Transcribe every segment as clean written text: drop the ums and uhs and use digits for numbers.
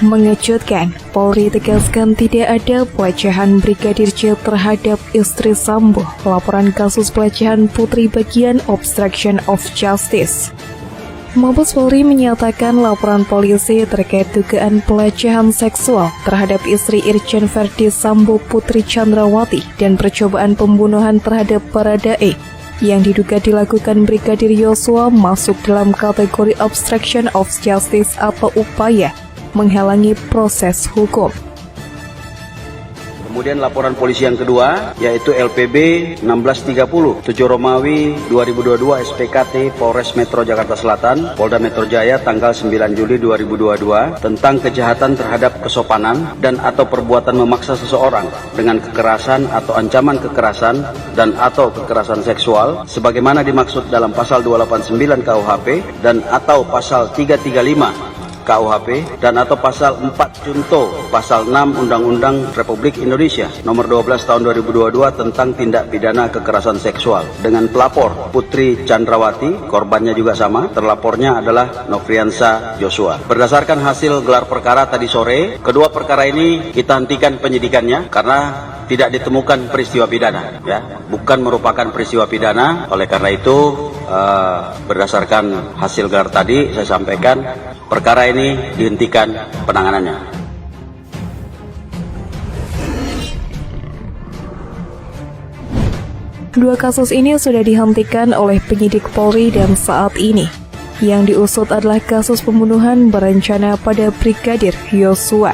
Mengejutkan, Polri tegaskan tidak ada pelecehan Brigadir J terhadap istri Sambo. Laporan kasus pelecehan Putri bagian obstruction of justice. Mabes Polri menyatakan laporan polisi terkait dugaan pelecehan seksual terhadap istri Irjen Verdi Sambo Putri Chandrawati dan percobaan pembunuhan terhadap Baradae yang diduga dilakukan Brigadir Yosua masuk dalam kategori obstruction of justice atau upaya menghalangi proses hukum. Kemudian laporan polisi yang kedua, yaitu LPB 1630, 7 Romawi 2022 SPKT Polres Metro Jakarta Selatan, Polda Metro Jaya tanggal 9 Juli 2022 tentang kejahatan terhadap kesopanan dan atau perbuatan memaksa seseorang dengan kekerasan atau ancaman kekerasan dan atau kekerasan seksual sebagaimana dimaksud dalam pasal 289 KUHP dan atau pasal 335 KUHP dan atau pasal 4 Junto pasal 6 Undang-Undang Republik Indonesia nomor 12 tahun 2022 tentang tindak pidana kekerasan seksual dengan pelapor Putri Chandrawati, korbannya juga sama, terlapornya adalah Nofriansa Joshua. Berdasarkan hasil gelar perkara tadi sore, kedua perkara ini kita hentikan penyidikannya karena tidak ditemukan peristiwa pidana, ya, bukan merupakan peristiwa pidana. Oleh karena itu, berdasarkan hasil gelar tadi saya sampaikan perkara ini dihentikan penanganannya. Dua kasus ini sudah dihentikan oleh penyidik Polri dan saat ini yang diusut adalah kasus pembunuhan berencana pada Brigadir Yosua.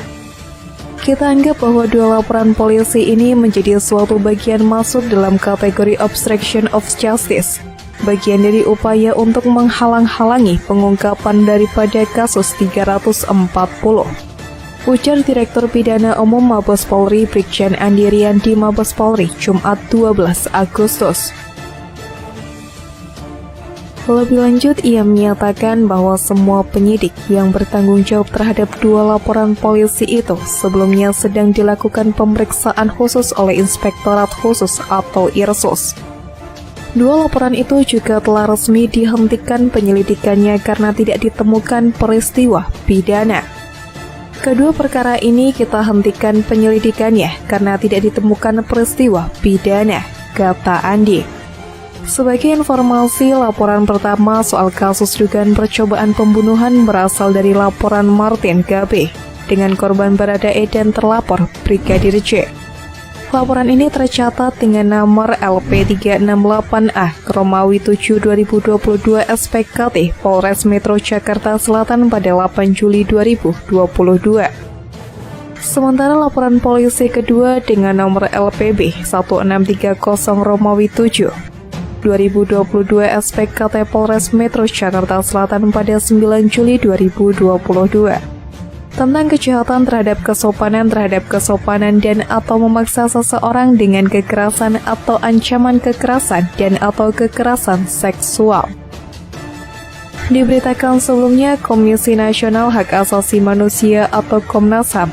Kita anggap bahwa dua laporan polisi ini menjadi suatu bagian masuk dalam kategori obstruction of justice, bagian dari upaya untuk menghalang-halangi pengungkapan daripada kasus 340. Ujar Direktur Pidana Umum Mabes Polri Brigjen Andi Rianti Mabes Polri, Jumat 12 Agustus. Lebih lanjut, ia menyatakan bahwa semua penyidik yang bertanggung jawab terhadap dua laporan polisi itu sebelumnya sedang dilakukan pemeriksaan khusus oleh Inspektorat Khusus atau IRSUS. Dua laporan itu juga telah resmi dihentikan penyelidikannya karena tidak ditemukan peristiwa pidana. Kedua perkara ini kita hentikan penyelidikannya karena tidak ditemukan peristiwa pidana, kata Andi. Sebagai informasi, laporan pertama soal kasus dugaan percobaan pembunuhan berasal dari laporan Martin Gabe dengan korban Baradae dan terlapor Brigadir J. Laporan ini tercatat dengan nomor LP368A Romawi 7 2022 SPKT Polres Metro Jakarta Selatan pada 8 Juli 2022. Sementara laporan polisi kedua dengan nomor LPB 1630 Romawi 7 2022 SPKT Polres Metro Jakarta Selatan pada 9 Juli 2022 tentang kejahatan terhadap kesopanan dan atau memaksa seseorang dengan kekerasan atau ancaman kekerasan dan atau kekerasan seksual. Diberitakan sebelumnya, Komisi Nasional Hak Asasi Manusia atau Komnas HAM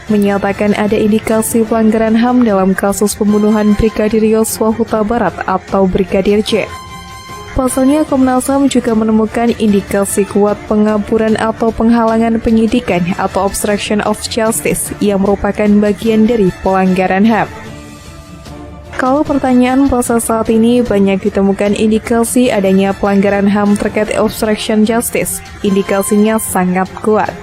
menyatakan ada indikasi pelanggaran HAM dalam kasus pembunuhan Brigadir Yosua Huta Barat atau Brigadir J. Pasalnya, Komnas HAM juga menemukan indikasi kuat pengaburan atau penghalangan penyidikan atau obstruction of justice yang merupakan bagian dari pelanggaran HAM. Kalau pertanyaan proses saat ini banyak ditemukan indikasi adanya pelanggaran HAM terkait obstruction justice, indikasinya sangat kuat,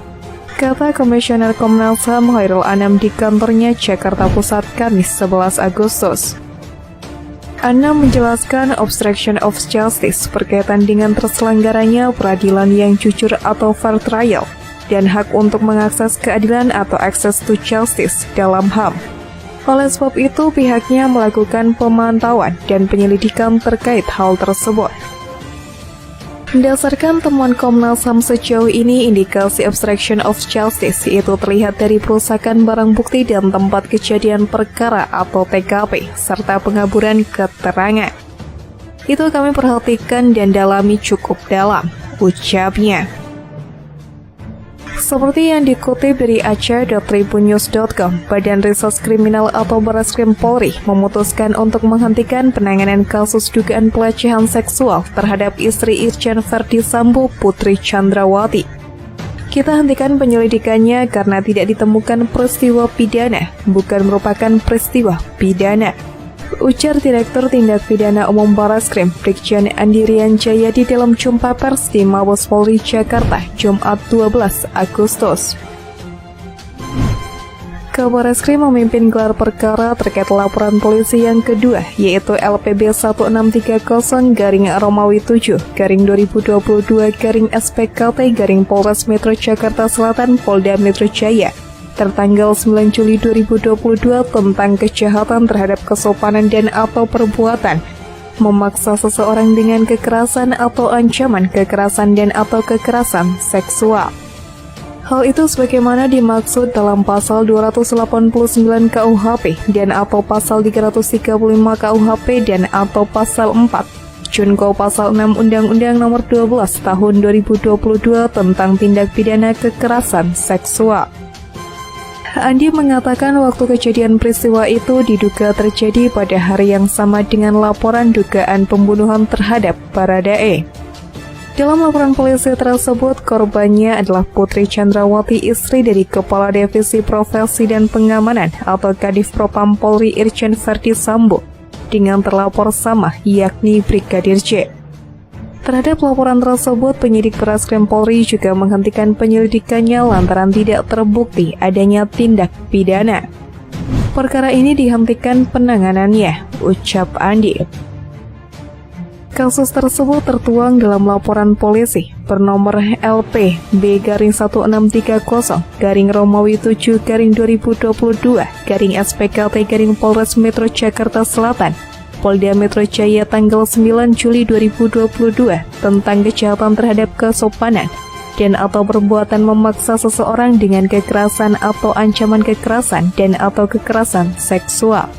kata Komisioner Komnas HAM Khairul Anam di kantornya Jakarta Pusat Kamis 11 Agustus. Anam menjelaskan obstruction of justice berkaitan dengan terselenggaranya peradilan yang jujur atau fair trial dan hak untuk mengakses keadilan atau access to justice dalam HAM. Oleh sebab itu, pihaknya melakukan pemantauan dan penyelidikan terkait hal tersebut. Berdasarkan temuan Komnas HAM sejauh ini, indikasi obstruction of justice itu terlihat dari perusakan barang bukti dan tempat kejadian perkara atau TKP, serta pengaburan keterangan. Itu kami perhatikan dan dalami cukup dalam, ucapnya. Seperti yang dikutip dari aceh.tribunnews.com, Badan Reserse Kriminal atau Barreskrim Polri memutuskan untuk menghentikan penanganan kasus dugaan pelecehan seksual terhadap istri Irjen Verdi Sambo Putri Chandrawati. Kita hentikan penyelidikannya karena tidak ditemukan peristiwa pidana, bukan merupakan peristiwa pidana. Ujar Direktur Tindak Pidana Umum Barreskrim Brigjen Andi Rian Jayadi dalam jumpa pers di Mabes Polri Jakarta, Jumat 12 Agustus. Kabarreskrim memimpin gelar perkara terkait laporan polisi yang kedua, yaitu LPB 1630-7-2022-SPKT Polres Metro Jakarta Selatan Polda Metro Jaya tertanggal 9 Juli 2022 tentang kejahatan terhadap kesopanan dan atau perbuatan memaksa seseorang dengan kekerasan atau ancaman kekerasan dan atau kekerasan seksual. Hal itu sebagaimana dimaksud dalam pasal 289 KUHP dan atau pasal 335 KUHP dan atau pasal 4 Junko pasal 6 Undang-Undang Nomor 12 Tahun 2022 tentang tindak pidana kekerasan seksual. Andi mengatakan waktu kejadian peristiwa itu diduga terjadi pada hari yang sama dengan laporan dugaan pembunuhan terhadap Baradae. Dalam laporan polisi tersebut, korbannya adalah Putri Chandrawati, istri dari Kepala Divisi Profesi dan Pengamanan atau Kadif Propam Polri Irjen Verdi Sambo, dengan terlapor sama, yakni Brigadir J. Terhadap laporan tersebut, penyidik Barreskrim Polri juga menghentikan penyelidikannya lantaran tidak terbukti adanya tindak pidana. Perkara ini dihentikan penanganannya, ucap Andi. Kasus tersebut tertuang dalam laporan polisi bernomor LP B-1630-Romawi 7-2022-SPKT Polres Metro Jakarta Selatan Polda Metro Jaya tanggal 9 Juli 2022 tentang kejahatan terhadap kesopanan dan atau perbuatan memaksa seseorang dengan kekerasan atau ancaman kekerasan dan atau kekerasan seksual.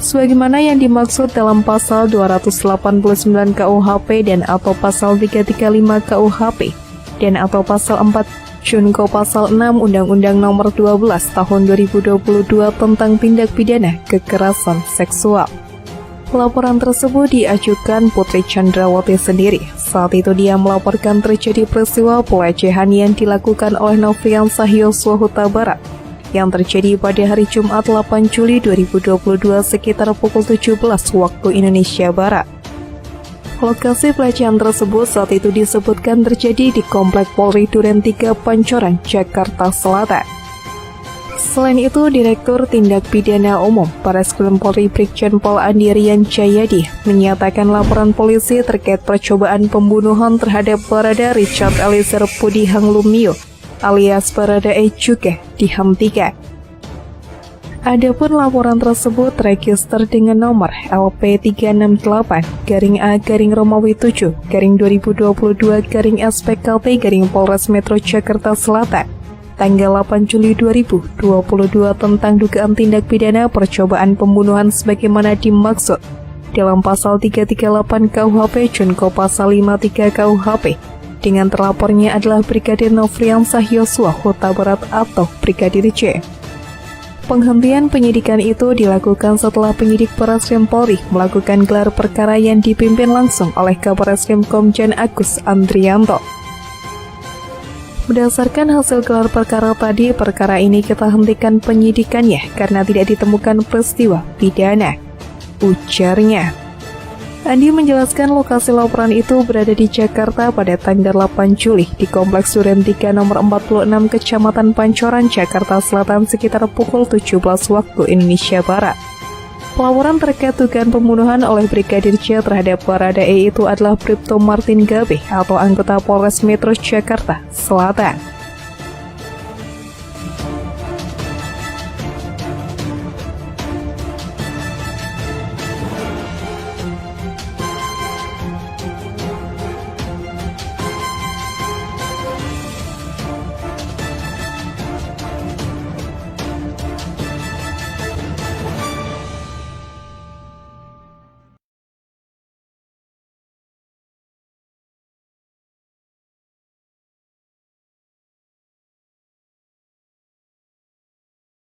Sebagaimana yang dimaksud dalam pasal 289 KUHP dan atau pasal 335 KUHP dan atau pasal 4 Junko pasal 6 Undang-Undang Nomor 12 Tahun 2022 tentang tindak pidana kekerasan seksual. Laporan tersebut diajukan Putri Chandrawati sendiri. Saat itu dia melaporkan terjadi peristiwa pelecehan yang dilakukan oleh Nofriansah Yosua Huta Barat yang terjadi pada hari Jumat 8 Juli 2022 sekitar pukul 17 waktu Indonesia Barat. Lokasi pelecehan tersebut saat itu disebutkan terjadi di Komplek Polri Duren 3 Pancoran, Jakarta Selatan. Selain itu, Direktur Tindak Pidana Umum Barreskrim Polri Brigjen Pol Andi Rian Jayadi menyatakan laporan polisi terkait percobaan pembunuhan terhadap Barada Richard Eliezer Pudihang Lumiu alias Baradae juga dihentikan. Adapun laporan tersebut register dengan nomor LP 368-A-Romawi 7-2022-SPKT Polres Metro Jakarta Selatan tanggal 8 Juli 2022 tentang dugaan tindak pidana percobaan pembunuhan sebagaimana dimaksud dalam pasal 338 KUHP Junko pasal 53 KUHP dengan terlapornya adalah Brigadir Nofriansah Yosua Huta Barat atau Brigadir J. Penghentian penyidikan itu dilakukan setelah penyidik Barreskrim Polri melakukan gelar perkara yang dipimpin langsung oleh Kabarreskrim Komjen Agus Andrianto. Berdasarkan hasil gelar perkara tadi, perkara ini kita hentikan penyidikannya karena tidak ditemukan peristiwa pidana, ujarnya. Andi menjelaskan lokasi laporan itu berada di Jakarta pada tanggal 8 Juli di Kompleks Duren 3 nomor 46 Kecamatan Pancoran, Jakarta Selatan sekitar pukul 17 waktu Indonesia Barat. Laporan terkait dugaan pembunuhan oleh Brigadir J terhadap Baradae itu adalah Bribtu Martin Gabe atau anggota Polres Metro Jakarta Selatan.